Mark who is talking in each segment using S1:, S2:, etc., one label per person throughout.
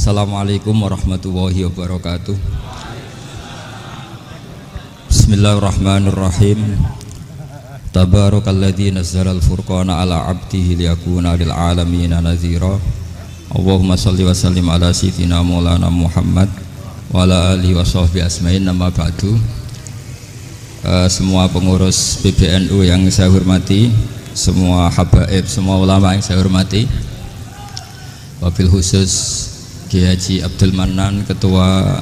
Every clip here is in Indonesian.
S1: Assalamualaikum warahmatullahi wabarakatuh. Bismillahirrahmanirrahim. Tabarakalladzi nazzalal furqana ala 'abdihi liyakuna lil 'alamina nadhira. Allahumma shalli wa sallim ala sayyidina Maulana Muhammad wa ala alihi wa sahbihi asma'in. Nama ba'du. Semua pengurus PBNU yang saya hormati, semua habaib, semua ulama yang saya hormati, wabil khusus Kiai Haji Abdul Manan, Ketua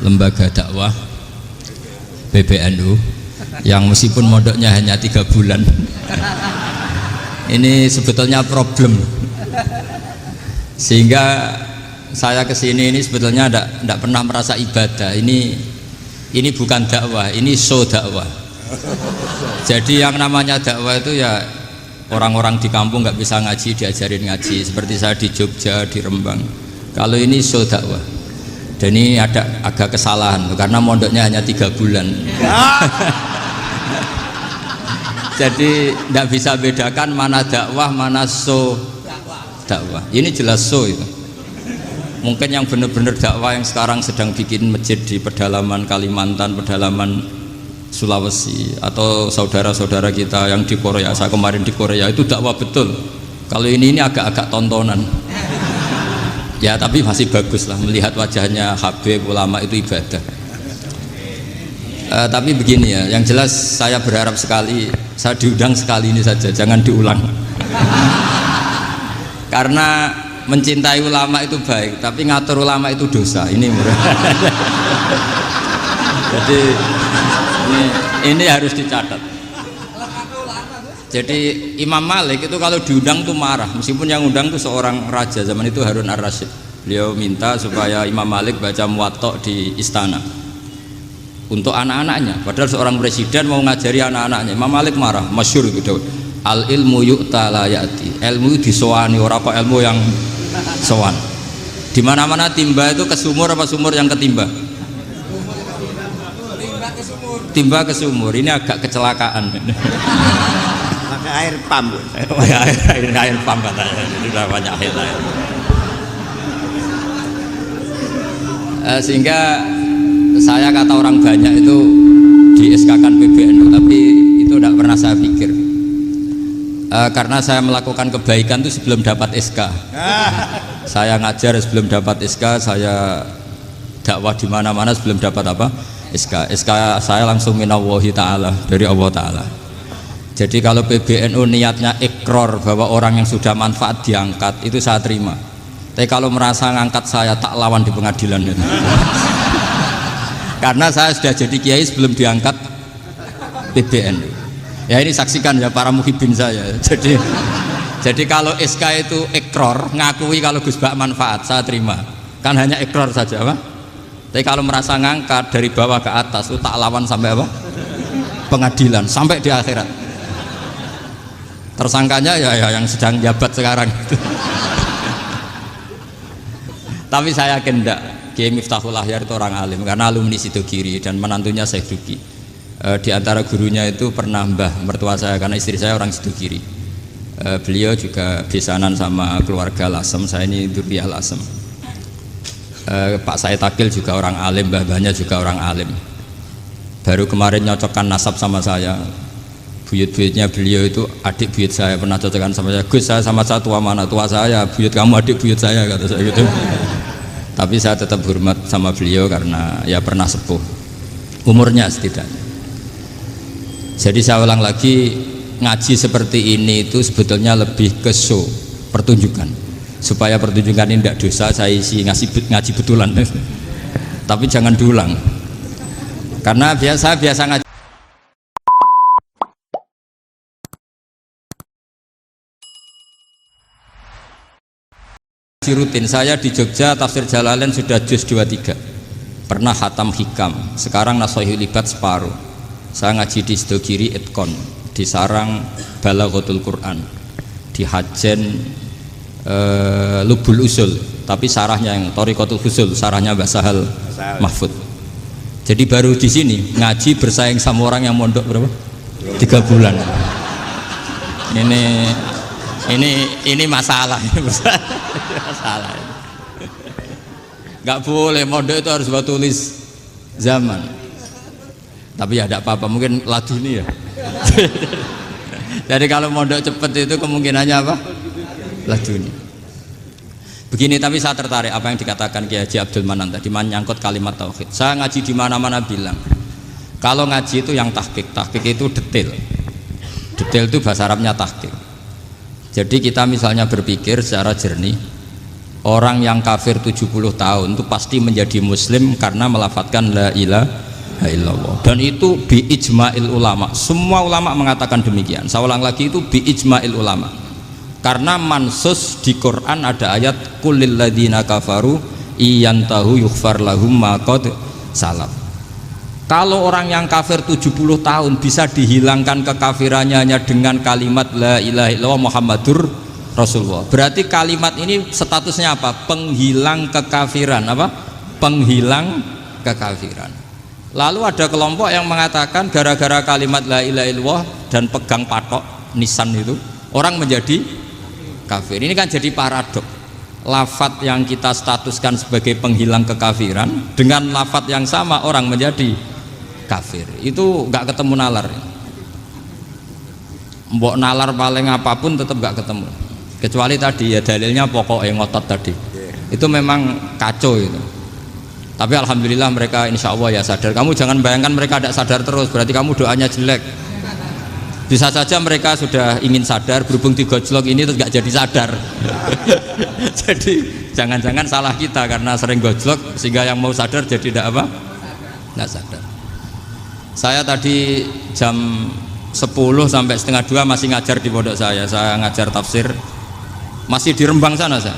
S1: Lembaga Dakwah PBNU, yang meskipun mondoknya hanya 3 bulan ini sebetulnya problem, sehingga saya kesini ini sebetulnya tidak pernah merasa ibadah. Ini bukan dakwah, ini show dakwah. Jadi yang namanya dakwah itu ya orang-orang di kampung nggak bisa ngaji, diajarin ngaji, seperti saya di Jogja, di Rembang. Kalau ini show dakwah, dan ini ada agak kesalahan karena mondoknya hanya 3 bulan. Jadi tidak bisa bedakan mana dakwah, mana show dakwah. Ini jelas show itu. Mungkin yang benar-benar dakwah yang sekarang sedang bikin masjid di pedalaman Kalimantan, pedalaman Sulawesi, atau saudara-saudara kita yang di Korea. Saya kemarin di Korea, itu dakwah betul. Kalau ini agak-agak tontonan ya, tapi masih bagus lah melihat wajahnya habib ulama, itu ibadah. Tapi begini ya, yang jelas saya berharap sekali, saya diundang sekali ini saja, jangan diulang. Karena mencintai ulama itu baik, tapi ngatur ulama itu dosa. Ini jadi ini harus dicatat. Jadi Imam Malik itu kalau diundang tuh marah, meskipun yang undang tuh seorang raja zaman itu, Harun ar-Rasyid. Beliau minta supaya Imam Malik baca Muwatta di istana untuk anak-anaknya, padahal seorang presiden mau ngajari anak-anaknya. Imam Malik marah, masyhur gitu, al ilmu yu'ta la ya'ti, ilmu disowani, ora kok ilmu yang sowan. Di mana-mana timba itu ke sumur apa sumur yang ketimba? Timba ke sumur. Ini agak kecelakaan.
S2: Pakai air pam.
S1: air pam katanya. Sudah banyak air. Sehingga saya kata orang banyak itu di SK-kan PBNU, tapi itu tidak pernah saya pikir. Karena saya melakukan kebaikan itu sebelum dapat SK. Saya ngajar sebelum dapat SK, saya dakwah di mana-mana sebelum dapat apa? SK saya langsung minallahi ta'ala, dari Allah ta'ala. Jadi kalau PBNU niatnya ikrar bahwa orang yang sudah manfaat diangkat, itu saya terima. Tapi kalau merasa ngangkat saya, tak lawan di pengadilan. Karena saya sudah jadi kiai sebelum diangkat PBNU. Ya ini saksikan ya para muhibin saya. Jadi kalau SK itu ikrar, ngakui kalau Gus Bak manfaat, saya terima. Kan hanya ikrar saja, Pak. Tapi kalau merasa ngangkat dari bawah ke atas, itu tak lawan sampai apa? Pengadilan, sampai di akhirat. Tersangkanya ya yang sedang jabat sekarang. Tapi saya yakin enggak, Kiai Miftahul Ahyar itu orang alim, karena alumni Sidogiri dan menantunya Syekh Duki. Di antara gurunya itu pernah mbah mertua saya, karena istri saya orang Sidogiri. Beliau juga besanan sama keluarga Lasem, saya ini Durriyah Lasem. Pak Said Akil juga orang alim, mbah-mbahnya juga orang alim. Baru kemarin nyocokkan nasab sama saya. Buyut-buyutnya beliau itu adik buyut saya, pernah cocokkan sama saya. Gus, saya sama saya tua mana? Tua saya, buyut kamu adik buyut saya, kata saya gitu. Tapi saya tetap hormat sama beliau karena ya pernah sepuh umurnya setidaknya. Jadi saya ulang lagi, ngaji seperti ini itu sebetulnya lebih ke show, pertunjukan. Supaya pertunjukan ini tidak dosa, saya isi ngaji betulan. Tapi jangan diulang, karena biasa ngaji rutin. Saya di Jogja tafsir Jalalain sudah juz 23, pernah khatam hikam, sekarang Nashihul Ibad separuh. Saya ngaji di Sidogiri Itkon, di Sarang Balaghatul Quran, di Hajen Lubul Usul, tapi sarahnya yang Thariqatul Usul, sarahnya Mbah Sahal Mahfud. Jadi baru di sini ngaji bersaing sama orang yang mondok berapa? 3 bulan. Ini masalah, masalah. nggak boleh mondok itu harus buat tulis zaman. Tapi ya tidak apa-apa, mungkin laduni ya. Jadi kalau mondok cepet itu kemungkinannya apa? Laduni. Begini, tapi saya tertarik apa yang dikatakan Kiai Haji Abdul Manan tadi menyangkut kalimat tauhid. Saya ngaji di mana-mana bilang, kalau ngaji itu yang tahqiq itu detail. Detail itu bahasa Arabnya tahqiq. Jadi kita misalnya berpikir secara jernih, orang yang kafir 70 tahun itu pasti menjadi muslim karena melafadzkan la ilaha illallah. Dan itu bi ijma'il ulama. Semua ulama mengatakan demikian. Saya ulang lagi, itu bi ijma'il ulama. Karena mansus di Quran ada ayat kulil ladzina kafaru iyantahu yughfar lahum ma qad salaf. Kalau orang yang kafir 70 tahun bisa dihilangkan kekafirannya hanya dengan kalimat la ilaha illallah Muhammadur Rasulullah. Berarti kalimat ini statusnya apa? Penghilang kekafiran, apa? Penghilang kekafiran. Lalu ada kelompok yang mengatakan gara-gara kalimat la ilaha illallah dan pegang patok nisan itu orang menjadi kafir. Ini kan jadi paradok. Lafat yang kita statuskan sebagai penghilang kekafiran dengan lafat yang sama orang menjadi kafir. Itu nggak ketemu nalar. Mbok nalar paling apapun tetap nggak ketemu. Kecuali tadi ya dalilnya pokok yang ngotot tadi. Itu memang kacau itu. Tapi alhamdulillah mereka insya Allah ya sadar. Kamu jangan bayangkan mereka tidak sadar terus, berarti kamu doanya jelek. Bisa saja mereka sudah ingin sadar, berhubung digojlok ini terus nggak jadi sadar. Jadi jangan-jangan salah kita karena sering gojlok sehingga yang mau sadar jadi tidak apa? Nggak sadar. Saya tadi jam 10 sampai setengah 2 masih ngajar di pondok saya ngajar tafsir masih di Rembang sana saya.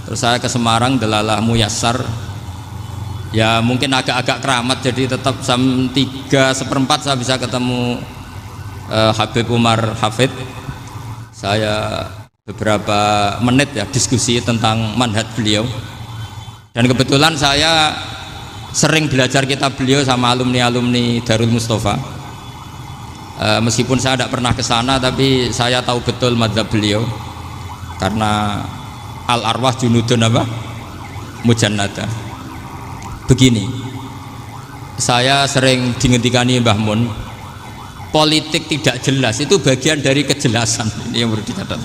S1: Terus saya ke Semarang Delalah Muyassar, ya mungkin agak-agak keramat jadi tetap jam 3:4 saya bisa ketemu Habib Umar Hafid. Saya beberapa menit ya diskusi tentang manhaj beliau, dan kebetulan saya sering belajar kitab beliau sama alumni-alumni Darul Mustafa. Meskipun saya tidak pernah ke sana, tapi saya tahu betul madzhab beliau karena al arwah junudun apa? Mujannada. Begini, saya sering dingendikani Mbah Mun, politik tidak jelas itu bagian dari kejelasan. Ini yang perlu dicatat.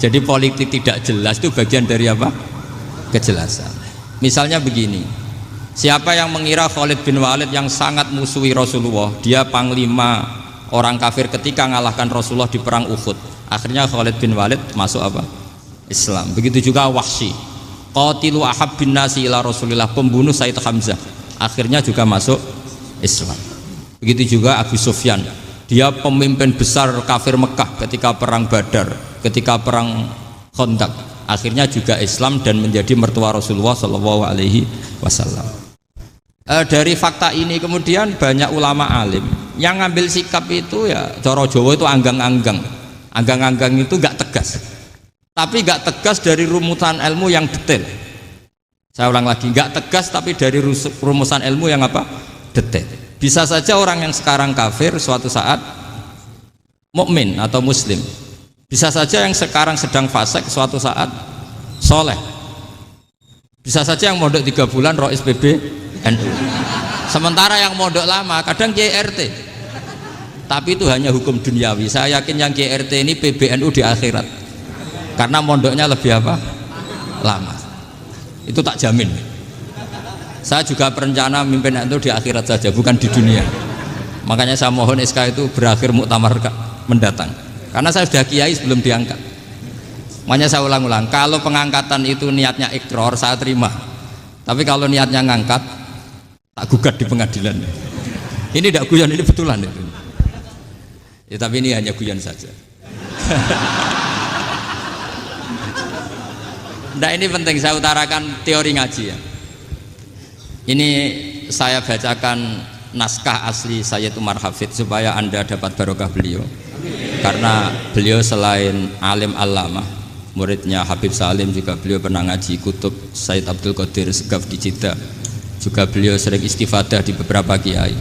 S1: Jadi politik tidak jelas itu bagian dari apa? Kejelasan. Misalnya begini, siapa yang mengira Khalid bin Walid yang sangat musuhi Rasulullah, dia panglima orang kafir ketika ngalahkan Rasulullah di perang Uhud, akhirnya Khalid bin Walid masuk apa? Islam. Begitu juga Wahsy, qatilu ahabbin nasi ila Rasulillah, pembunuh Sayyid Hamzah, akhirnya juga masuk Islam. Begitu juga Abu Sufyan, dia pemimpin besar kafir Mekah ketika perang Badar, ketika perang Khandaq, akhirnya juga Islam dan menjadi mertua Rasulullah Shallallahu Alaihi Wasallam. Dari fakta ini kemudian banyak ulama alim yang ngambil sikap itu ya coro Jawa itu anggang-anggang. Anggang-anggang itu gak tegas, tapi gak tegas dari rumusan ilmu yang detail. Saya ulang lagi, gak tegas tapi dari rumusan ilmu yang apa? Detail. Bisa saja orang yang sekarang kafir suatu saat mukmin atau muslim. Bisa saja yang sekarang sedang fasik suatu saat soleh. Bisa saja yang mondok 3 bulan rois PB NU. Sementara yang mondok lama kadang Kiai RT. Tapi itu hanya hukum duniawi. Saya yakin yang Kiai RT ini PBNU di akhirat. Karena mondoknya lebih apa? Lama. Itu tak jamin. Saya juga berencana mimpin NU di akhirat saja, bukan di dunia. Makanya saya mohon SK itu berakhir muktamar mendatang. Karena saya sudah kiai sebelum diangkat. Makanya saya ulang-ulang, kalau pengangkatan itu niatnya ikror, saya terima. Tapi kalau niatnya ngangkat, tak gugat di pengadilan. Ini tidak guyon, ini betulan itu. Ya, tapi ini hanya guyon saja. Nah, ini penting saya utarakan teori ngaji ya. Ini saya bacakan naskah asli Sayyid Umar Hafid supaya Anda dapat barokah beliau. Karena beliau selain alim allamah, muridnya Habib Salim, juga beliau pernah ngaji kutub Sayyid Abdul Qadir Segaf di Jeddah. Juga beliau sering istifadah di beberapa kiai.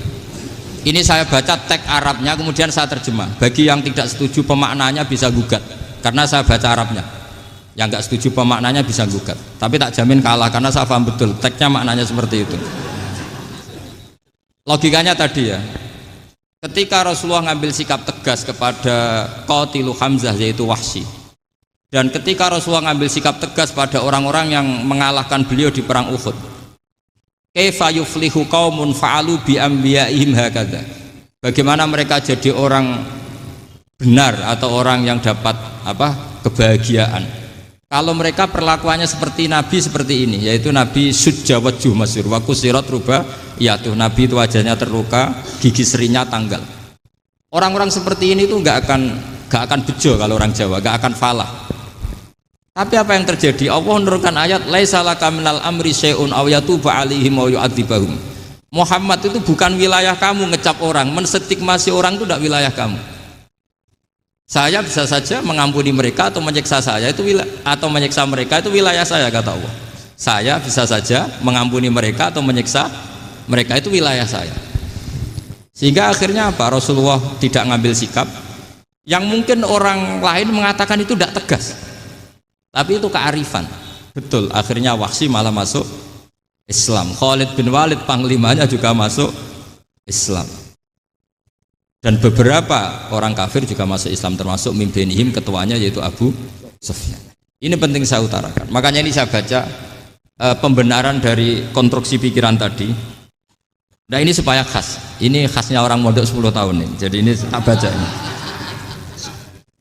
S1: Ini saya baca teks Arabnya, kemudian saya terjemah. Bagi yang tidak setuju pemaknanya bisa gugat, karena saya baca Arabnya. Yang nggak setuju pemaknanya bisa gugat, tapi tak jamin kalah karena saya paham betul teksnya maknanya seperti itu. Logikanya tadi ya, ketika Rasulullah ngambil sikap tegas kepada Qatilu Hamzah yaitu Wahsy, dan ketika Rasulullah ngambil sikap tegas pada orang-orang yang mengalahkan beliau di perang Uhud, kaifa yuflihu qaumun fa'alu bi anbiya'ihim hakadha, bagaimana mereka jadi orang benar atau orang yang dapat kebahagiaan kalau mereka perlakuannya seperti Nabi seperti ini, yaitu Nabi sujja wajhuh masyhur wa kusirat ruba, ya tuh Nabi itu wajahnya terluka, gigi serinya tanggal. Orang-orang seperti ini tuh nggak akan bejo kalau orang Jawa, nggak akan falah. Tapi apa yang terjadi? Allah menurunkan ayat laisa laka minal amri syai'un aw yatuba 'alaihim aw yu'adzibahum. Muhammad itu bukan wilayah kamu ngecap orang, menstigmasi orang itu tidak wilayah kamu. Saya bisa saja mengampuni mereka atau menyiksa saya itu atau menyiksa mereka itu wilayah saya, kata Allah. Saya bisa saja mengampuni mereka atau menyiksa mereka itu wilayah saya. Sehingga akhirnya apa? Rasulullah tidak ngambil sikap yang mungkin orang lain mengatakan itu tidak tegas, tapi itu kearifan. Betul, akhirnya Wahsy malah masuk Islam. Khalid bin Walid panglimanya juga masuk Islam. Dan beberapa orang kafir juga masuk Islam, termasuk mimbenihim, ketuanya yaitu Abu Sufyan. Ini penting saya utarakan. Makanya ini saya baca pembenaran dari konstruksi pikiran tadi. Nah ini supaya khas. Ini khasnya orang mondok 10 tahun nih. Jadi ini tak baca ini.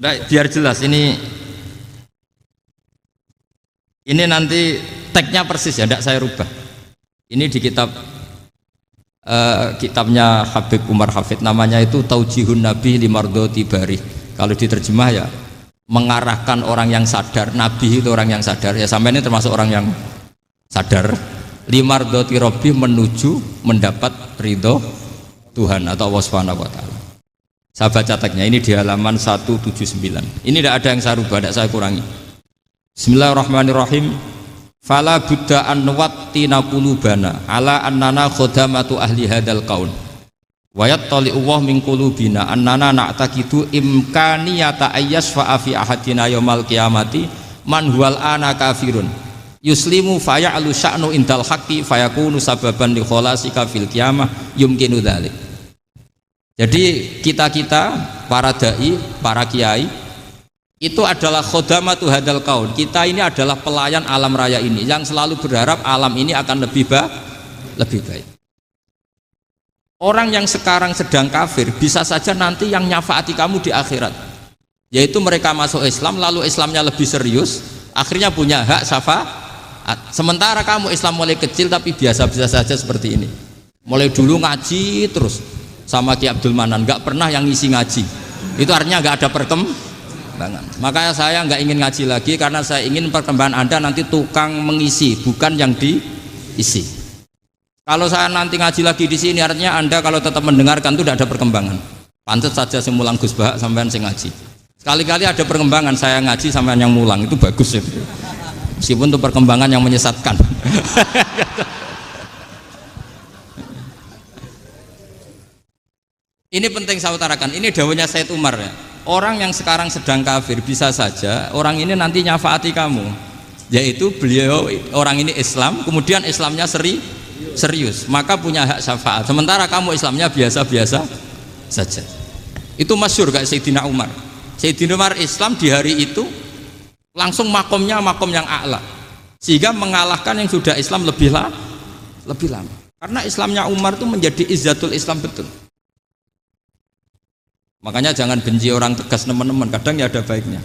S1: Nah, biar jelas ini nanti tagnya persis ya, tidak saya rubah. Ini di kitabnya Habib Umar Hafid, namanya itu Taujihun Nabi Limardoti Bari. Kalau diterjemah ya mengarahkan orang yang sadar, Nabi itu orang yang sadar ya, sampai ini termasuk orang yang sadar, Limardoti Robbi, menuju mendapat ridho Tuhan atau Allah Subhanahu wa Ta'ala. Saya baca tagnya ini di halaman 179. Ini tidak ada yang saya rubah, tidak saya kurangi. Bismillahirrahmanirrahim. Fala buddha an nuwattina qulubana ala annana khodamatu ahli hadal qaul wa yattali Allah min qulubina annana na'taqidu imkaniyata ayyasfa'a fi ahadina yaumal qiyamati man huwal ana kafirun yuslimu faya'lu sya'nu indal haqqi fayakunu sababan li kholasika fil qiyamah yumkinu dzalik. Jadi kita para dai, para kiai itu adalah khodamatu hadal kaun. Kita ini adalah pelayan alam raya ini yang selalu berharap alam ini akan lebih baik. Orang yang sekarang sedang kafir bisa saja nanti yang nyafaati kamu di akhirat, yaitu mereka masuk Islam lalu Islamnya lebih serius, akhirnya punya hak syafaat. Sementara kamu Islam mulai kecil tapi biasa-biasa saja seperti ini, mulai dulu ngaji terus sama Ki Abdul Manan, nggak pernah yang ngisi ngaji, itu artinya nggak ada perkembangan. Makanya saya nggak ingin ngaji lagi karena saya ingin perkembangan Anda nanti tukang mengisi, bukan yang diisi. Kalau saya nanti ngaji lagi di sini, artinya Anda kalau tetap mendengarkan itu tidak ada perkembangan. Pantas saja semulang Gus Bahak sampean sing ngaji. Sekali-kali ada perkembangan, saya ngaji sampean yang mulang, itu bagus ya. Meskipun itu perkembangan yang menyesatkan. Ini penting saya utarakan. Ini dawuhnya Said Umar ya. Orang yang sekarang sedang kafir bisa saja orang ini nanti nyafaati kamu, yaitu beliau orang ini Islam, kemudian Islamnya serius, maka punya hak syafaat. Sementara kamu Islamnya biasa-biasa saja. Itu masyhur kayak Sayyidina Umar. Sayyidina Umar Islam di hari itu langsung makomnya makom yang a'la, sehingga mengalahkan yang sudah Islam lebih lama. Karena Islamnya Umar itu menjadi izzatul Islam betul. Makanya jangan benci orang tegas teman-teman, kadang ya ada baiknya.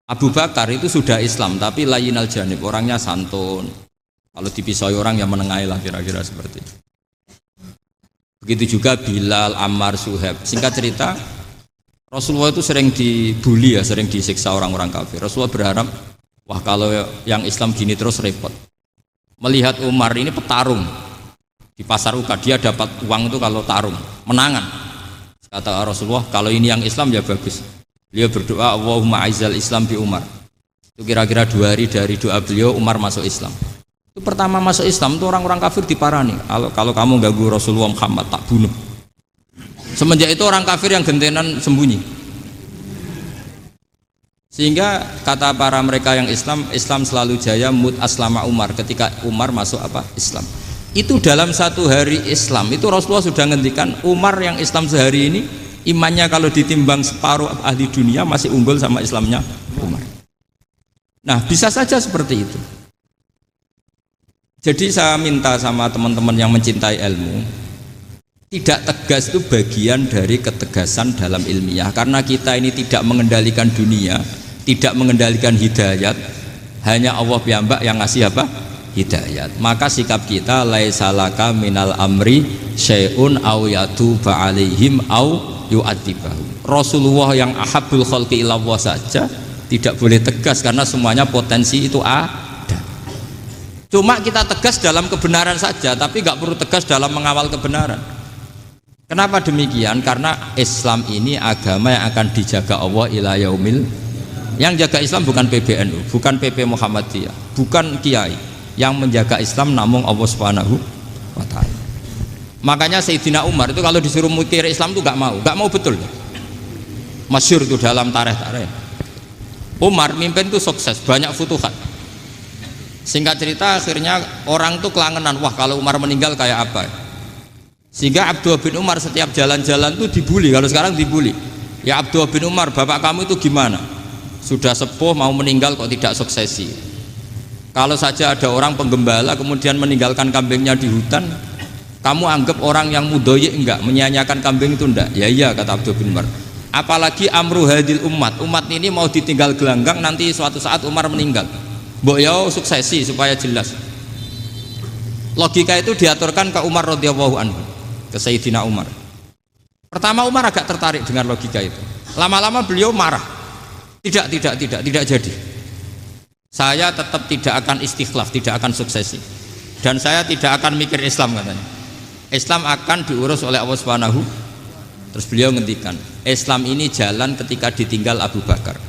S1: Abu Bakar itu sudah Islam tapi layinal janib, orangnya santun. Kalau dipisoi orang yang menengahi lah, kira-kira seperti itu. Begitu juga Bilal, Ammar, Suhaib. Singkat cerita, Rasulullah itu sering dibully ya, sering disiksa orang-orang kafir. Rasulullah berharap, wah kalau yang Islam gini terus repot. Melihat Umar ini petarung di pasar Uka, dia dapat uang itu kalau tarung, menangan. Kata Rasulullah, kalau ini yang Islam ya bagus. Beliau berdoa, Allahumma aizal Islam bi Umar. Itu kira-kira 2 hari dari doa beliau, Umar masuk Islam. Itu pertama masuk Islam itu orang-orang kafir diparani. Kalau kamu ganggu Rasulullah Muhammad tak bunuh. Semenjak itu orang kafir yang gentenan sembunyi. Sehingga kata para mereka yang Islam selalu jaya mut aslama Umar, ketika Umar masuk apa? Islam. Itu dalam satu hari Islam itu Rasulullah sudah ngendikan Umar yang Islam sehari ini imannya kalau ditimbang separuh ahli dunia masih unggul sama Islamnya Umar. Nah, bisa saja seperti itu. Jadi saya minta sama teman-teman yang mencintai ilmu, tidak tegas itu bagian dari ketegasan dalam ilmiah, karena kita ini tidak mengendalikan dunia, tidak mengendalikan hidayat, hanya Allah piyambak yang ngasih apa? Hidayat. Maka sikap kita laisa laka minal amri syai'un aw yatuba alaihim aw yu'adzibahum. Rasulullah yang ahabbul khalqi ilallah saja tidak boleh tegas karena semuanya potensi itu ada. Cuma kita tegas dalam kebenaran saja, tapi nggak perlu tegas dalam mengawal kebenaran. Kenapa demikian? Karena Islam ini agama yang akan dijaga Allah ila yaumil. Yang jaga Islam bukan PBNU, bukan PP Muhammadiyah, bukan kiai. Yang menjaga Islam namun Allah Subhanahu wa taala. Makanya Sayyidina Umar itu kalau disuruh mikir Islam itu gak mau betul. Masyhur itu dalam tarikh-tarikh. Umar mimpin itu sukses, banyak futuhat. Singkat cerita akhirnya orang tuh kelangenan, wah kalau Umar meninggal kayak apa? Sehingga Abdullah bin Umar setiap jalan-jalan tuh dibully, kalau sekarang dibully. Ya Abdullah bin Umar, bapak kamu itu gimana? Sudah sepuh mau meninggal kok tidak suksesi. Kalau saja ada orang penggembala kemudian meninggalkan kambingnya di hutan, kamu anggap orang yang mudoyik enggak, menyia-nyiakan kambing itu enggak? Ya iya, kata Abdullah bin Umar. Apalagi amru hadil umat ini mau ditinggal gelanggang, nanti suatu saat Umar meninggal. Mbok ya suksesi supaya jelas. Logika itu diaturkan ke Umar radhiyallahu anhu, ke Sayyidina Umar. Pertama Umar agak tertarik dengan logika itu. Lama-lama beliau marah. Tidak jadi. Saya tetap tidak akan istikhlaf, tidak akan suksesi. Dan saya tidak akan mikir Islam, katanya. Islam akan diurus oleh Allah Subhanahu. Terus beliau ngendikan, Islam ini jalan ketika ditinggal Abu Bakar.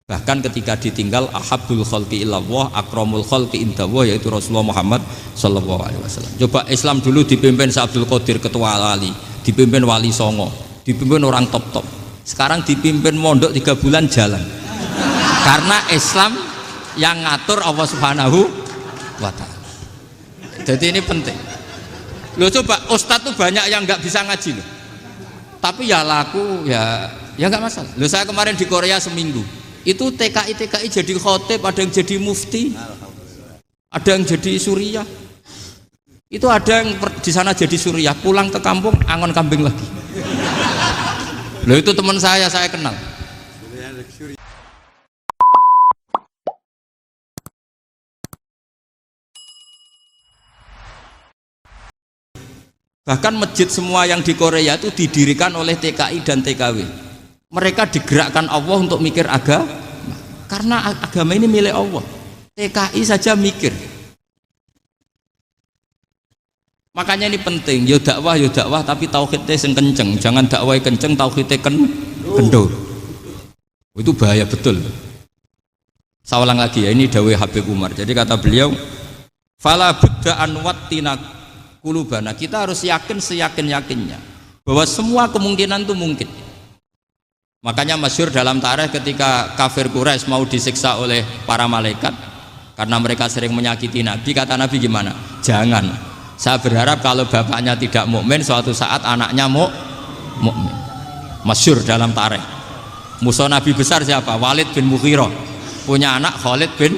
S1: Bahkan ketika ditinggal ahabbul khalqi ilallah, akramul khalqi indallah, yaitu Rasulullah Muhammad sallallahu alaihi wasallam. Coba Islam dulu dipimpin Abdul Qadir ketua wali, dipimpin Wali Songo, dipimpin orang top-top. Sekarang dipimpin mondok 3 bulan jalan. Karena Islam yang ngatur Allah Subhanahu wa ta'ala. Jadi ini penting. Loh coba ustadz tuh banyak yang nggak bisa ngaji loh. Tapi ya laku ya nggak masalah. Loh saya kemarin di Korea seminggu. Itu TKI jadi khotib, ada yang jadi mufti, ada yang jadi suriah. Itu ada yang di sana jadi suriah, pulang ke kampung angon kambing lagi. Loh itu teman saya kenal. Bahkan masjid semua yang di Korea itu didirikan oleh TKI dan TKW. Mereka digerakkan Allah untuk mikir agama, karena agama ini milik Allah. TKI saja mikir. Makanya ini penting, yo dakwah tapi tauhidnya sing kenceng. Jangan dakwah kenceng tauhidnya kendor. Itu bahaya betul. Saya ulang lagi ya, ini dawuh Habib Umar. Jadi kata beliau, fala budda an wattina kulubana, kita harus yakin seyakin-yakinnya bahwa semua kemungkinan itu mungkin. Makanya masyhur dalam tarikh ketika kafir Quraisy mau disiksa oleh para malaikat karena mereka sering menyakiti Nabi, kata Nabi gimana? Jangan. Saya berharap kalau bapaknya tidak mukmin, suatu saat anaknya mukmin. Masyhur dalam tarikh. Musuh Nabi besar siapa? Walid bin Mughirah. Punya anak Khalid bin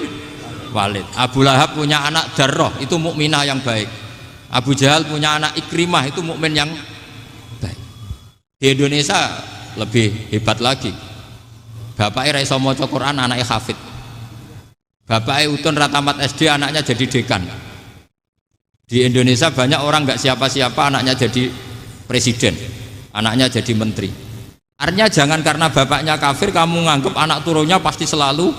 S1: Walid. Abu Lahab punya anak Darrah, itu mukminah yang baik. Abu Jahal punya anak Ikrimah, itu mukmin yang baik. Di Indonesia lebih hebat lagi. Bapaknya raiso maca Quran, anaknya hafid. Bapaknya utun ratamat SD, anaknya jadi dekan. Di Indonesia banyak orang nggak siapa-siapa, anaknya jadi presiden, anaknya jadi menteri. Artinya jangan karena bapaknya kafir kamu nganggep anak turunnya pasti selalu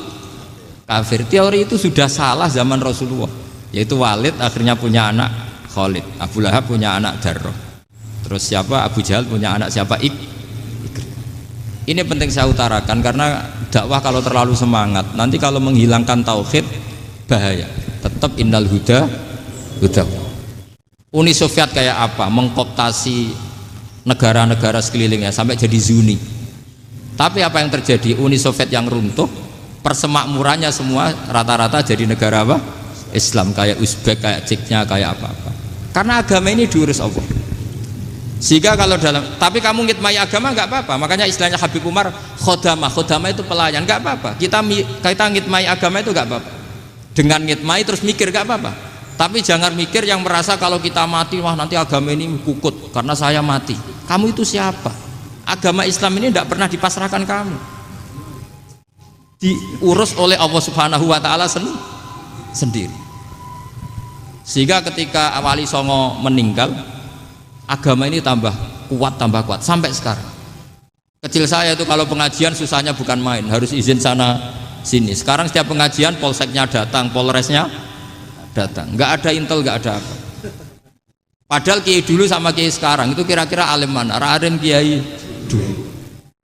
S1: kafir. Teori itu sudah salah zaman Rasulullah. Yaitu Walid akhirnya punya anak Khalid, Abu Lahab punya anak Darrah, terus siapa? Abu Jahal punya anak siapa? Ini penting saya utarakan karena dakwah kalau terlalu semangat nanti kalau menghilangkan tauhid bahaya. Tetap innal huda. Uni Soviet kayak apa? Mengkooptasi negara-negara sekelilingnya sampai jadi Zuni. Tapi apa yang terjadi? Uni Soviet yang runtuh, persemakmurannya semua rata-rata jadi negara apa? Islam, kayak Uzbek, kayak Ceknya, kayak apa-apa. Karena agama ini diurus Allah. Sehingga kalau tapi kamu ngitmai agama nggak apa-apa. Makanya istilahnya Habib Umar, khodamah itu pelayan, nggak apa-apa. Kita ngitmai agama itu nggak apa-apa. Dengan ngitmai terus mikir nggak apa-apa. Tapi jangan mikir yang merasa kalau kita mati, wah nanti agama ini kukut karena saya mati. Kamu itu siapa? Agama Islam ini tidak pernah dipasrahkan kamu. Diurus oleh Allah Subhanahu wa Ta'ala sendiri. Sehingga ketika Wali Songo meninggal, agama ini tambah kuat sampai sekarang. Kecil saya itu kalau pengajian susahnya bukan main, harus izin sana sini. Sekarang setiap pengajian polseknya datang, polresnya datang, nggak ada intel, nggak ada apa. Padahal kiai dulu sama kiai sekarang itu kira-kira alim mana? Alim kiai dulu.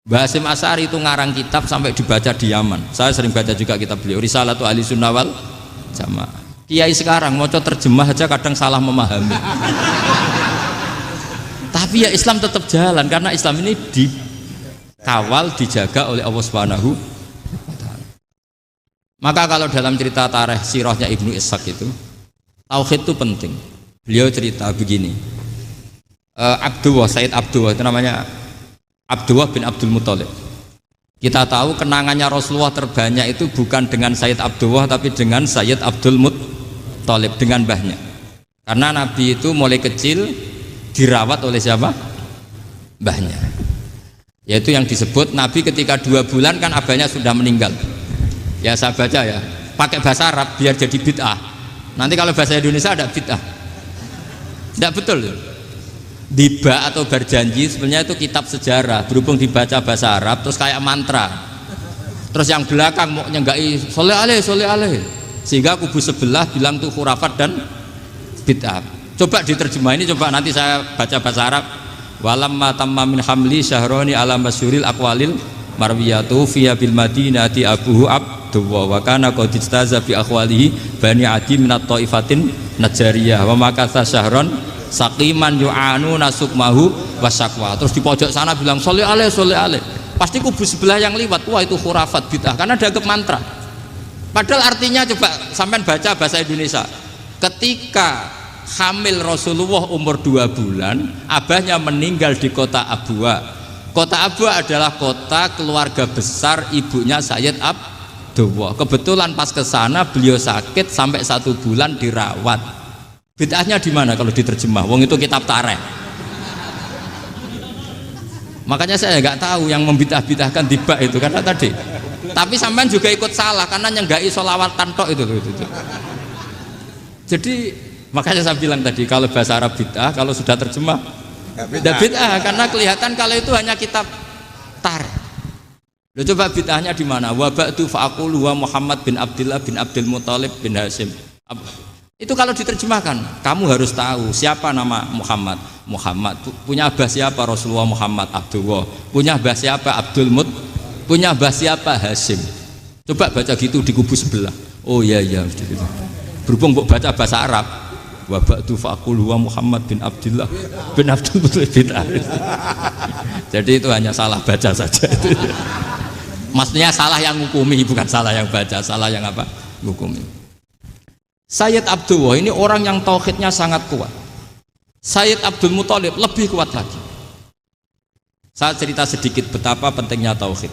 S1: Mbah Hasyim Asy'ari itu ngarang kitab sampai dibaca di Yaman. Saya sering baca juga kitab beliau, Risalatu Ahli Sunnah wal Jamaah. Kiai sekarang mau terjemah aja kadang salah memahami. Tapi ya Islam tetap jalan karena Islam ini dikawal, dijaga oleh Allah Subhanahu wa Ta'ala. Maka kalau dalam cerita tarikh sirahnya Ibnu Ishaq itu, tauhid itu penting. Beliau cerita begini, Sayyid Abdullah itu namanya Abdullah bin Abdul Muthalib. Kita tahu kenangannya Rasulullah terbanyak itu bukan dengan Sayyid Abdullah tapi dengan Sayyid Abdul Muthalib, dengan mbahnya. Karena Nabi itu mulai kecil dirawat oleh siapa? Mbahnya. Yaitu yang disebut Nabi ketika 2 bulan kan abahnya sudah meninggal. Ya saya baca ya, pakai bahasa Arab biar jadi bid'ah. Nanti kalau bahasa Indonesia ada bid'ah. Tidak betul. Diba atau berjanji sebenarnya itu kitab sejarah, berhubung dibaca bahasa Arab terus kayak mantra. Terus yang belakang mau nyenggai soleh aleh, sehingga kubu sebelah bilang tuh khurafat dan bid'ah. Coba diterjemah ini, coba nanti saya baca bahasa Arab. Walamma tamma min hamli syahroni ala masyuril aqwalil marwiyatu fiya bil madinati abuhu Abdullah wa kana qad istaza bi akhwalihi bani adi minat taifatin najariyah wa makatha syahron saqiman yu'anu nasukmahu wasakwa. Terus di pojok sana bilang soleh aleh, pasti kubu sebelah yang liwat, wah itu khurafat bid'ah karena dianggap mantra. Padahal artinya coba sampean baca bahasa Indonesia, ketika hamil Rasulullah umur 2 bulan, abahnya meninggal di kota Abwa. Kota Abwa adalah kota keluarga besar ibunya Sayyid Abdullah. Kebetulan pas ke sana beliau sakit sampai 1 bulan dirawat. Bid'ahnya di mana kalau diterjemah? Wong itu kitab tarikh. Makanya saya nggak tahu yang membidah-bidahkan tiba itu karena tadi. Tapi sampean juga ikut salah karena nyenggai sholawat tantok itu. Jadi makanya saya bilang tadi kalau bahasa Arab bid'ah, kalau sudah terjemah bid'ah karena kelihatan kalau itu hanya kitab tarikh. Loh, coba bid'ahnya di mana? Wa ba'du fa'aqulu wa Muhammad bin Abdullah bin Abdul Muthalib bin Hasyim. Itu kalau diterjemahkan, kamu harus tahu siapa nama Muhammad. Muhammad punya abah siapa? Rasulullah Muhammad Abdullah. Punya abah siapa? Abdul Mut. Punya abah siapa? Hasyim. Coba baca gitu di kubu sebelah. Oh iya gitu. Berhubung baca bahasa Arab. Wa ba'du fa'aqulu wa Muhammad bin Abdullah bin Abdul Muthalib bin Hasyim. Jadi itu hanya salah baca saja itu. Maksudnya salah yang hukumi, bukan salah yang baca, salah yang apa? Hukumi. Sayyid Abdullah ini orang yang tauhidnya sangat kuat. Sayyid Abdul Muthalib lebih kuat lagi. Saya cerita sedikit betapa pentingnya tauhid.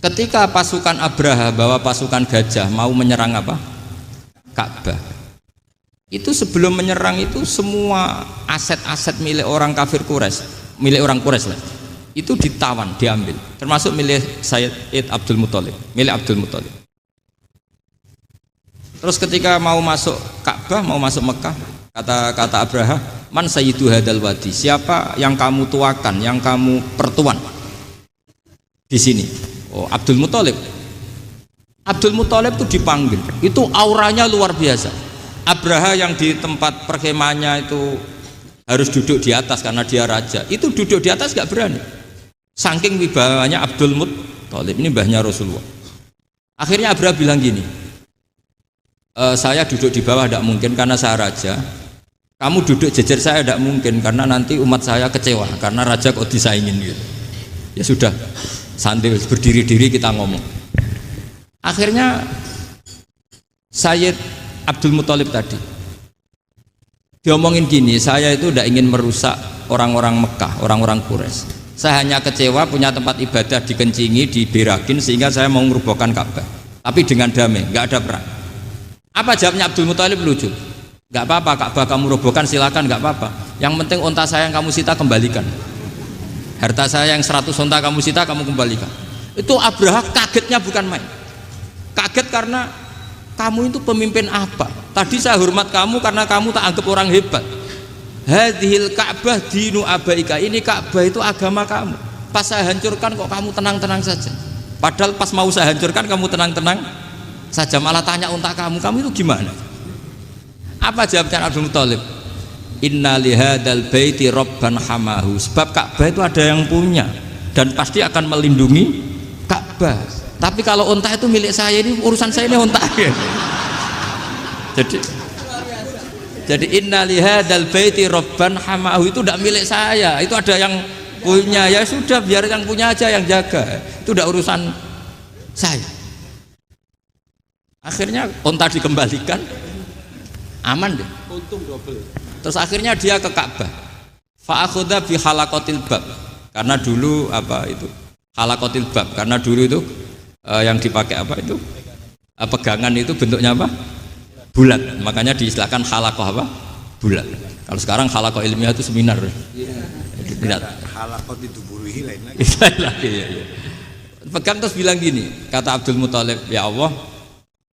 S1: Ketika pasukan Abraha bawa pasukan gajah mau menyerang apa? Ka'bah. Itu sebelum menyerang itu semua aset-aset milik orang kafir Quraisy, milik orang Quraisy lah. Itu ditawan, diambil. Termasuk milik Sayyid Abdul Muthalib, milik Abdul Muthalib. Terus ketika mau masuk Ka'bah, mau masuk Mekah, kata Abraha, man sayyidu hadal wadi, siapa yang kamu tuakan, yang kamu pertuan di sini? Oh, Abdul Muthalib. Abdul Muthalib itu dipanggil, itu auranya luar biasa. Abraha yang di tempat perkemahannya itu harus duduk di atas karena dia raja, itu duduk di atas gak berani. Saking wibawanya Abdul Muthalib, ini mbahnya Rasulullah. Akhirnya Abraha bilang gini, saya duduk di bawah tidak mungkin karena saya raja. Kamu duduk jejer saya tidak mungkin karena nanti umat saya kecewa karena raja kok disaingin gitu. Ya sudah, santai berdiri-diri kita ngomong. Akhirnya Sayyid Abdul Muthalib tadi diomongin gini, saya itu tidak ingin merusak orang-orang Mekah, orang-orang Quraisy. Saya hanya kecewa punya tempat ibadah dikencingi, diberakin sehingga saya mau merubuhkan Ka'bah. Tapi dengan damai, nggak ada perang. Apa jawabnya Abdul Muthalib? Lucu. Nggak apa-apa, Ka'bah kamu robohkan silakan, nggak apa-apa. Yang penting unta saya yang kamu sita kembalikan. Harta saya yang 100 unta kamu sita kamu kembalikan. Itu Abraha kagetnya bukan main. Kaget karena kamu itu pemimpin apa? Tadi saya hormat kamu karena kamu tak anggap orang hebat. Hadhil Ka'bah dinu abaika, ini Ka'bah itu agama kamu. Pas saya hancurkan kok kamu tenang-tenang saja. Padahal pas mau saya hancurkan kamu tenang-tenang saja, malah tanya unta kamu itu gimana? Apa jawabnya Abdul Muthalib? Inna lihadal baiti robban hamahu. Sebab Ka'bah itu ada yang punya dan pasti akan melindungi Ka'bah. Tapi kalau unta itu milik saya, ini urusan saya, ini unta. Jadi inna lihadal baiti robban hamahu itu tidak milik saya, itu ada yang punya. Ya sudah, biar yang punya aja yang jaga, itu tidak urusan saya. Akhirnya unta dikembalikan, aman deh, untung double. Terus akhirnya dia ke Ka'bah, fa'akhudha bi halaqatil bab, karena dulu apa itu halaqatil bab, karena dulu itu yang dipakai apa itu pegangan itu bentuknya apa, bulat, makanya diistilahkan halaqah apa, bulat. Kalau sekarang halaqah ilmiah itu seminar. Tidak.
S2: Halaqah itu buruhi lain lagi.
S1: Ya. Pegang terus bilang gini, kata Abdul Muthalib, ya Allah,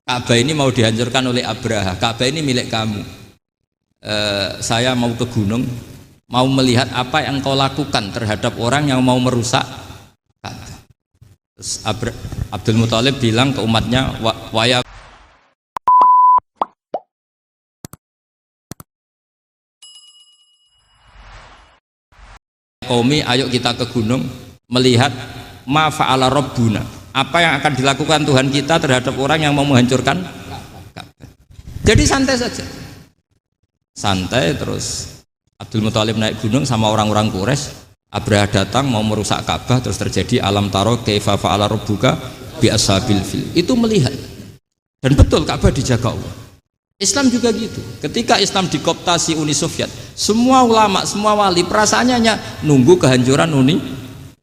S1: Ka'bah ini mau dihancurkan oleh Abraha. Ka'bah ini milik kamu. Saya mau ke gunung, mau melihat apa yang kau lakukan terhadap orang yang mau merusak Ka'bah. Terus Abdul Muthalib bilang ke umatnya, waya Qaumi, ayo kita ke gunung melihat ma fa'ala rabbuna, apa yang akan dilakukan Tuhan kita terhadap orang yang mau menghancurkan Ka'bah. Jadi santai saja, santai. Terus Abdul Muthalib naik gunung sama orang-orang Quraisy. Abraha datang mau merusak Ka'bah, terus terjadi alam taro kaifa fa'ala rabbuka bi ashabil fil. Itu melihat, dan betul Ka'bah dijaga Allah. Islam juga gitu. Ketika Islam dikooptasi Uni Soviet, semua ulama, semua wali perasaannya hanya nunggu kehancuran Uni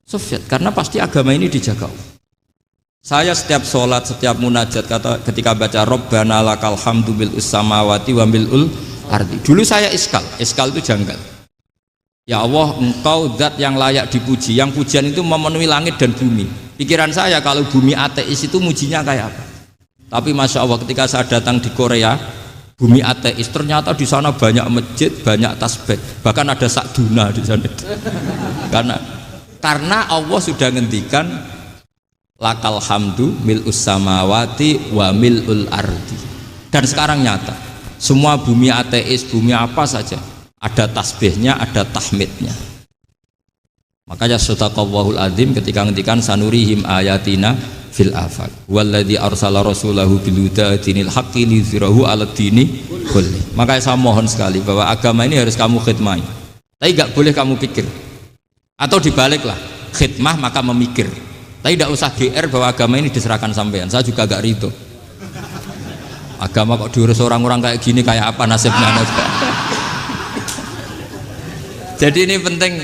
S1: Soviet, karena pasti agama ini dijaga Allah. Saya setiap sholat, setiap munajat, ketika baca Rabbana lakal hamdu bil samawati wa mil'ul ardi. Dulu saya iskal itu janggal. Ya Allah, engkau zat yang layak dipuji, yang pujian itu memenuhi langit dan bumi. Pikiran saya kalau bumi ateis itu mujinya kayak apa? Tapi Masya Allah, ketika saya datang di Korea, bumi ateis, ternyata di sana banyak masjid, banyak tasbih, bahkan ada sakduna di sana. Karena Allah sudah ngendikan lakal hamdu mil'us samawati wa mil'ul ardi. Dan sekarang nyata, semua bumi ateis, bumi apa saja, ada tasbihnya, ada tahmidnya. Makanya sadaqallahul adzim ketika ngendikan sanurihim ayatina fil afaq walladzi arsala rasulahu bil huda dinil haqqi liyuzhirahu 'alad dini kulli. Makanya saya mohon sekali bahwa agama ini harus kamu khidmah, tapi enggak boleh kamu pikir, atau dibaliklah, khidmah maka memikir, tapi tidak usah GR bahwa agama ini diserahkan sampean. Saya juga agak rito, agama kok diurus orang-orang kayak gini, kayak apa nasibnya. Jadi ini penting,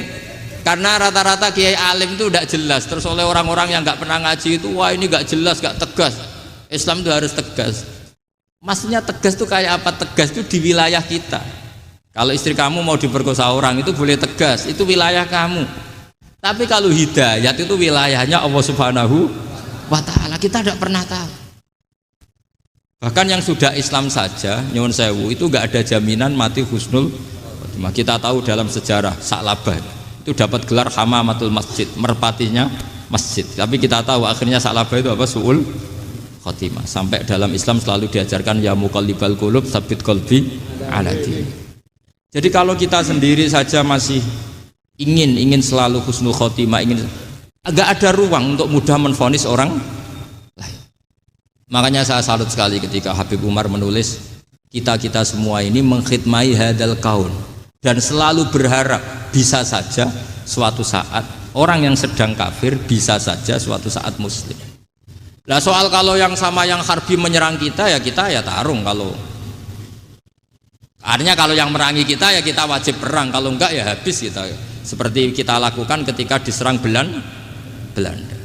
S1: karena rata-rata kiai alim itu tidak jelas, terus oleh orang-orang yang nggak pernah ngaji itu, wah ini nggak jelas, nggak tegas. Islam itu harus tegas. Maksudnya tegas itu kayak apa? Tegas itu di wilayah kita. Kalau istri kamu mau diperkosa orang itu boleh tegas, itu wilayah kamu. Tapi kalau hidayat itu wilayahnya Allah Subhanahu wa Ta'ala, kita tidak pernah tahu. Bahkan yang sudah Islam saja, nyuwun sewu, itu nggak ada jaminan mati husnul khotimah. Kita tahu dalam sejarah Sa'labah itu dapat gelar hamamatul masjid, merpatinya masjid. Tapi kita tahu akhirnya Sa'labah itu apa? Su'ul khotimah. Sampai dalam Islam selalu diajarkan ya muqallibal qulub tsabbit qalbi ala din. Jadi kalau kita sendiri saja masih ingin selalu husnul khotimah, agak ada ruang untuk mudah menvonis orang lain. Makanya saya salut sekali ketika Habib Umar menulis kita semua ini mengkhidmai hadal kaun, dan selalu berharap bisa saja suatu saat orang yang sedang kafir bisa saja suatu saat muslim. Lah soal kalau yang sama yang harbi menyerang kita ya tarung. Kalau artinya kalau yang merangi kita ya kita wajib perang, kalau enggak ya habis kita. Seperti kita lakukan ketika diserang Belanda.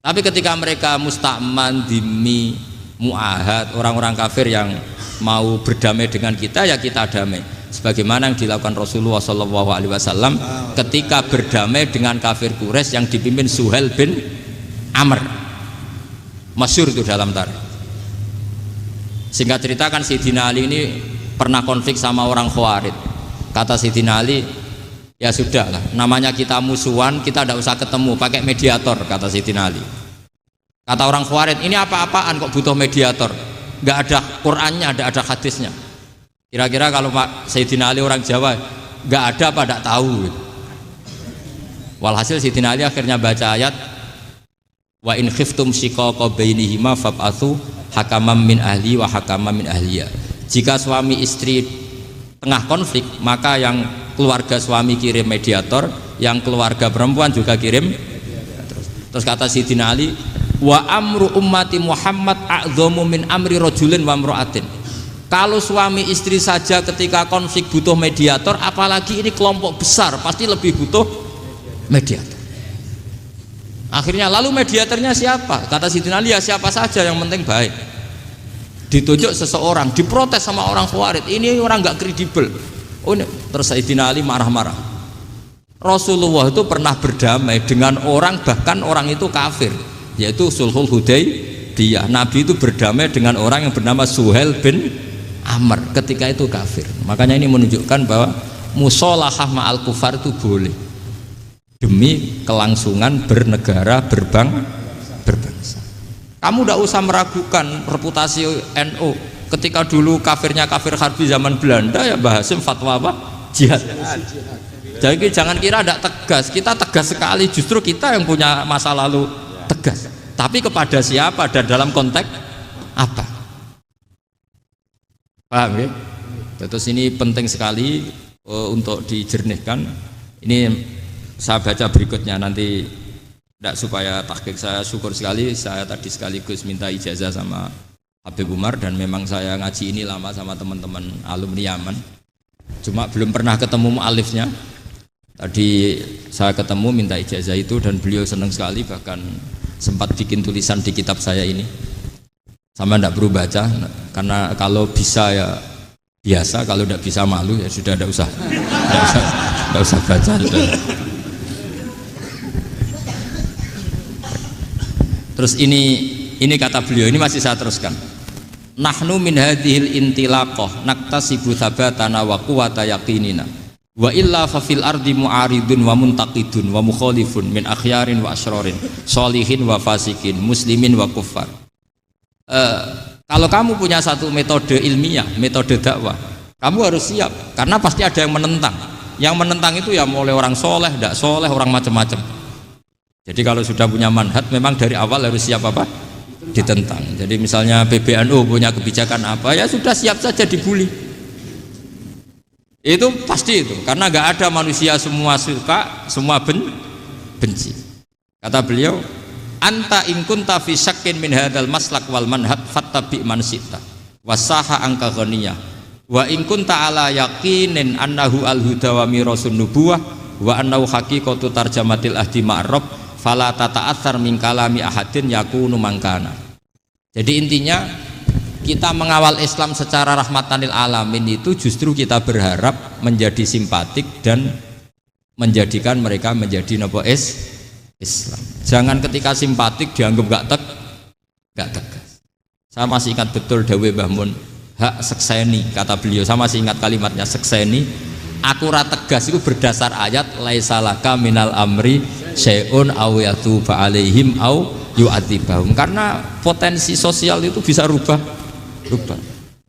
S1: Tapi ketika mereka musta'man, dhimmi, mu'ahad, orang-orang kafir yang mau berdamai dengan kita ya kita damai. Sebagaimana yang dilakukan Rasulullah SAW ketika berdamai dengan kafir Quraisy yang dipimpin Suhail bin Amr. Masyhur itu dalam tarikh. Singkat cerita kan Sayyidina Ali ini pernah konflik sama orang Khawarij. Kata Sayyidina Ali, ya sudah lah, namanya kita musuhan, kita tidak usah ketemu, pakai mediator, kata Sayyidina Ali. Kata orang Khawarij, ini apa-apaan kok butuh mediator, nggak ada Qur'annya, ada hadisnya. Kira-kira kalau Pak Sayyidina Ali orang Jawa, nggak ada apa tidak tahu. Walhasil Sayyidina Ali akhirnya baca ayat, wa in khiftum shiqaqa bainihima fab'atsu hakaman min ahli wa hakaman min ahliya. Jika suami istri tengah konflik, maka yang keluarga suami kirim mediator, yang keluarga perempuan juga kirim. Terus kata Sayyidina Ali, wa amru ummati Muhammad a'dhamu min amri rajulin wa imra'atin. Kalau suami istri saja ketika konflik butuh mediator, apalagi ini kelompok besar pasti lebih butuh mediator. Akhirnya lalu mediatornya siapa? Kata Sayyidina Ali, ya siapa saja yang penting baik. Ditunjuk seseorang, diprotes sama orang Khawarij, ini orang nggak kredibel. Oh, terus Sayyidina Ali marah-marah. Rasulullah itu pernah berdamai dengan orang, bahkan orang itu kafir, yaitu Sulhul Hudaybiyah. Nabi itu berdamai dengan orang yang bernama Suhail bin Amr, ketika itu kafir. Makanya ini menunjukkan bahwa musolahah ma'al kufar itu boleh demi kelangsungan bernegara, berbangsa. Kamu tidak usah meragukan reputasi NU. Ketika dulu kafirnya kafir harbi zaman Belanda, ya Mbah Hasim fatwa apa? Jihad. Jadi jangan kira tidak tegas, kita tegas sekali, justru kita yang punya masa lalu tegas. Tapi kepada siapa dan dalam konteks apa? Paham ya? Terus ini penting sekali untuk dijernihkan. Ini saya baca berikutnya nanti, tidak supaya tahqiq. Saya syukur sekali, saya tadi sekaligus minta ijazah sama Habib Umar, dan memang saya ngaji ini lama sama teman-teman alumni Yaman, cuma belum pernah ketemu mu'alifnya. Tadi saya ketemu minta ijazah itu dan beliau senang sekali, bahkan sempat bikin tulisan di kitab saya ini. Sama tidak perlu baca, karena kalau bisa ya biasa, kalau tidak bisa malu ya sudah, tidak usah baca. Sudah. Terus ini kata beliau, ini masih saya teruskan. Nahnu min hadhil intilaqah naktasibu thabatana wa quwwata yaqinina wa illa fa fil ardi mu'aridun wa muntaqidun wa mukhalifun min akhyarin wa asyrarin sholihin wa fasikin muslimin wa kuffar. Kalau kamu punya satu metode ilmiah, metode dakwah, kamu harus siap, karena pasti ada yang menentang. Yang menentang itu ya mulai orang soleh, tidak soleh, orang macam-macam. Jadi kalau sudah punya manhaj, memang dari awal harus siap apa? Ditentang. Jadi misalnya PBNU punya kebijakan apa, ya sudah siap saja dibully. Itu pasti itu, karena nggak ada manusia semua suka, semua benci. Kata beliau, anta in kunta fi syakkin min hadzal maslak wal manhaj fattabi man syi'ta wasaha angka ghaniyah wa in kunta ala yaqinin annahu al huda wa mirasun nubuwah wa annahu haqiqatu tarjamatil ahdi ma'rab fala tata'atsar min kalami ahadin yakunu mangkana. Jadi intinya kita mengawal Islam secara rahmatan lil alamin itu justru kita berharap menjadi simpatik dan menjadikan mereka menjadi nopo Islam. Jangan ketika simpatik dianggap gak tegas. Saya masih ingat betul dawuh Mbah Mun, hak sekseni, kata beliau. Saya masih ingat kalimatnya, sekseni. Aku ra tegas itu berdasar ayat laisalaka minal amri syai'un aw yatuba alaihim aw yu'adzibahum. Karena potensi sosial itu bisa rubah.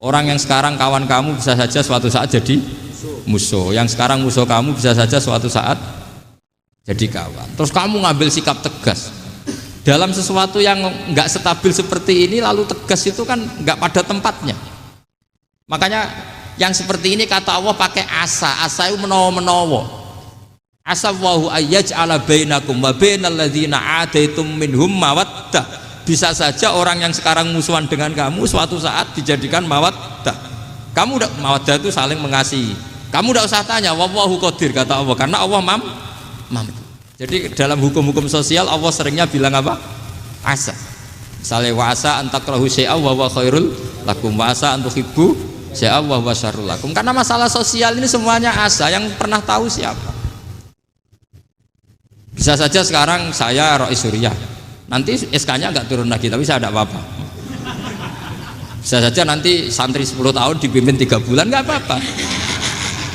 S1: Orang yang sekarang kawan kamu bisa saja suatu saat jadi musuh. Yang sekarang musuh kamu bisa saja suatu saat jadi kawan. Terus kamu ngambil sikap tegas dalam sesuatu yang nggak stabil seperti ini, lalu tegas itu kan nggak pada tempatnya. Makanya yang seperti ini kata Allah pakai asa itu menawa. Asa wahu ayyaj'ala bainakum wa bainal ladzina ataitum minhum mawaddah Bisa saja orang yang sekarang musuhan dengan kamu suatu saat dijadikan mawaddah. Kamu udah mawaddah itu saling mengasihi. Kamu udah usah tanya, wallahu qadir kata Allah, karena Allah mampu. Jadi dalam hukum-hukum sosial Allah seringnya bilang apa? Asa. Misalnya wa asa an takrahu syai'an wa huwa khairul lakum wa asa an tuhibbu syai'an wa huwa syarrul lakum. Karena masalah sosial ini semuanya asa, yang pernah tahu siapa? Bisa saja sekarang saya Rois Suriah, nanti SK-nya nggak turun lagi, tapi saya tidak apa-apa. Bisa saja nanti santri 10 tahun dipimpin 3 bulan, nggak apa-apa.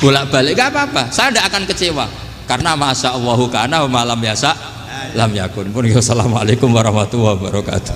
S1: Bolak-balik nggak apa-apa. Saya tidak akan kecewa, karena masya Allahu kana wa malam yasa lam yakun. Assalamualaikum warahmatullahi wabarakatuh.